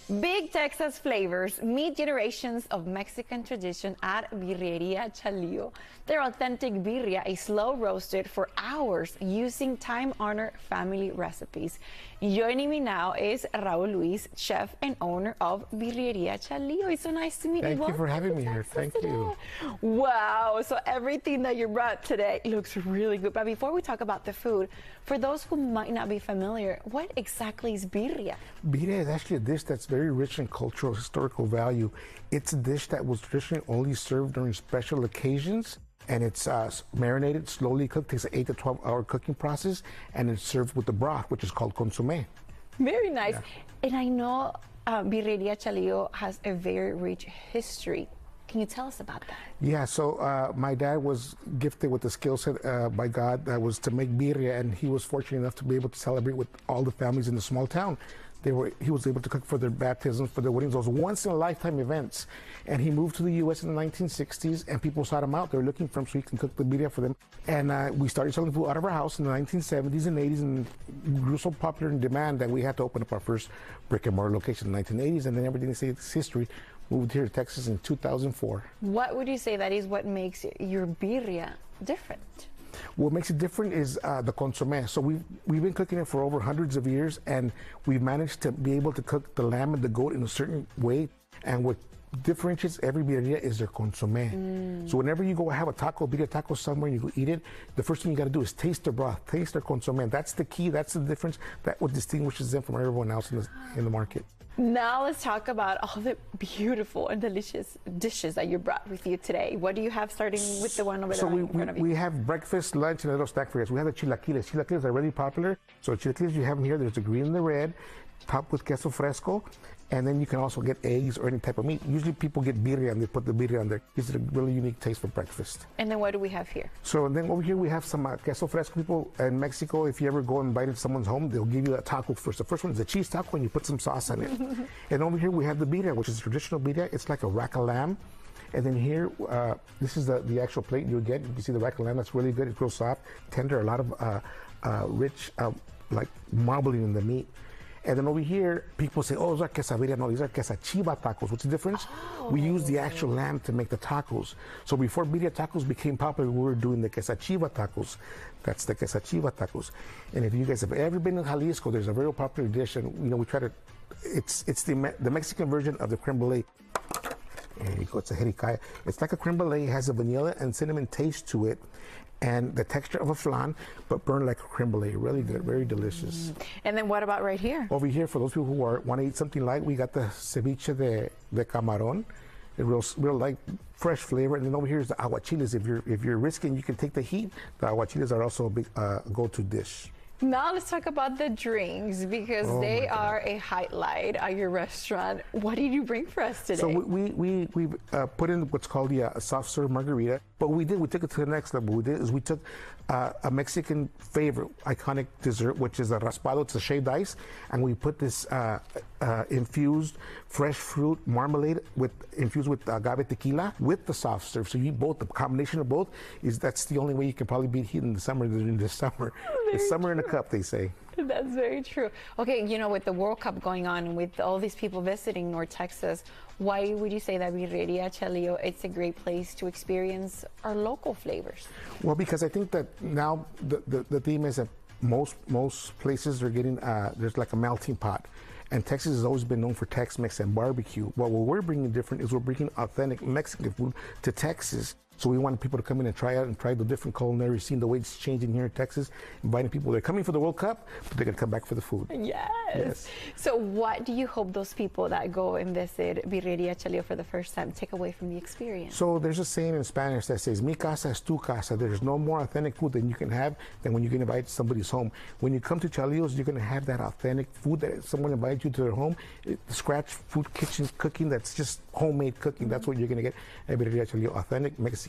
Big Texas flavors meet generations of Mexican tradition at Birrieria Chalio. Their authentic birria is slow roasted for hours using time-honored family recipes. Joining me now is Raul Luis, chef and owner of Birrieria Chalio. It's so nice to meet you. Thank you for having me here. Thank you. Wow, so everything that you brought today looks really good. But before we talk about the food, for those who might not be familiar, what exactly is birria? Birria is actually a dish that's very rich in cultural, historical value. It's a dish that was traditionally only served during special occasions, and it's marinated, slowly cooked, takes an 8 to 12 hour cooking process, and it's served with the broth, which is called consommé. Very nice. Yeah. And I know Birrieria Chalio has a very rich history. Can you tell us about that? Yeah, so my dad was gifted with the skill set by God that was to make birria, and he was fortunate enough to be able to celebrate with all the families in the small town. He was able to cook for their baptisms, for their weddings, those once-in-a-lifetime events. And he moved to the U.S. in the 1960s, and people sought him out. They were looking for him so he can cook the birria for them. And we started selling food out of our house in the 1970s and 80s, and grew so popular in demand that we had to open up our first brick-and-mortar location in the 1980s, and then everything they say it's history. Moved here to Texas in 2004. What would you say that is what makes your birria different? What makes it different is the consommé. So we've been cooking it for over hundreds of years, and we've managed to be able to cook the lamb and the goat in a certain way. And what differentiates every birria is their consommé. So whenever you go have a taco, birria taco somewhere, and you go eat it, the first thing you got to do is taste their broth, taste their consommé. That's the key. That's the difference. That what distinguishes them from everyone else in the market. Now let's talk about all the beautiful and delicious dishes that you brought with you today. What do you have starting with the one over there in front of you? We have breakfast, lunch, and a little snack for us. We have the chilaquiles. Chilaquiles are really popular. So chilaquiles you have them here. There's the green and the red, topped with queso fresco. And then you can also get eggs or any type of meat. Usually people get birria and they put the birria on there. Gives it a really unique taste for breakfast. And then what do we have here? So then over here we have some queso fresco. People in Mexico, if you ever go and invite into someone's home, they'll give you a taco first. The first one is a cheese taco, and you put some sauce on it. And over here we have the birria, which is traditional birria. It's like a rack of lamb. And then here, this is the actual plate you get. You can see the rack of lamb. That's really good. It's real soft, tender, a lot of rich, like marbling in the meat. And then over here, people say, oh, those are quesadillas. No, these are Quesachiva tacos. What's the difference? Oh. We use the actual lamb to make the tacos. So before birria tacos became popular, we were doing the Quesachiva tacos. That's the Quesachiva tacos. And if you guys have ever been in Jalisco, there's a very popular dish, and we try to, it's the Mexican version of the crème brûlée. There you go, it's a Jericalla. It's like a crème brûlée. It has a vanilla and cinnamon taste to it, and the texture of a flan, but burned like a crème brûlée. Really good, very delicious. And then what about right here? Over here, for those people who want to eat something light, we got the ceviche de camarón, a real light, fresh flavor. And then over here is the aguachiles. If you're risking, you can take the heat. The aguachiles are also a big go-to dish. Now let's talk about the drinks, because they are a highlight at your restaurant. What did you bring for us today? So we put in what's called the soft serve margarita. But we took it to the next level. We took a Mexican favorite, iconic dessert, which is a raspado. It's a shaved ice, and we put this infused fresh fruit marmalade infused with agave tequila with the soft serve. So you eat both. The combination of both that's the only way you can probably beat heat in the summer during the summer. It's summer in a cup, they say. That's very true. Okay, with the World Cup going on and with all these people visiting North Texas, why would you say that Birrieria Chalio, it's a great place to experience our local flavors? Well, because I think that now the theme is that most places are getting, there's like a melting pot. And Texas has always been known for Tex-Mex and barbecue. Well, what we're bringing different is we're bringing authentic Mexican food to Texas. So we want people to come in and try out and try the different culinary scene, the way it's changing here in Texas, inviting people. They're coming for the World Cup, but they're going to come back for the food. Yes. So what do you hope those people that go and visit Birrieria Chalio for the first time take away from the experience? So there's a saying in Spanish that says, mi casa es tu casa. There's no more authentic food than you can have than when you can invite somebody's home. When you come to Chalio's, you're going to have that authentic food that someone invites you to their home. Scratch food kitchen cooking, that's just homemade cooking. That's what you're going to get at Birrieria Chalio, authentic Mexican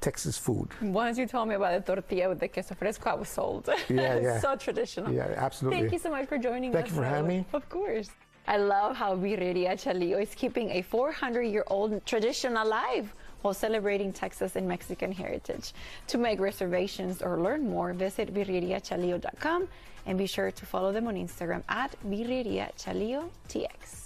Texas food. Once you told me about the tortilla with the queso fresco, I was sold. Yeah. So traditional. Yeah, absolutely. Thank you so much for joining us. Thank you for having me. Of course. I love how Birrieria Chalio is keeping a 400-year-old tradition alive while celebrating Texas and Mexican heritage. To make reservations or learn more, visit birrieriachalio.com and be sure to follow them on Instagram at Birrieria Chalio TX.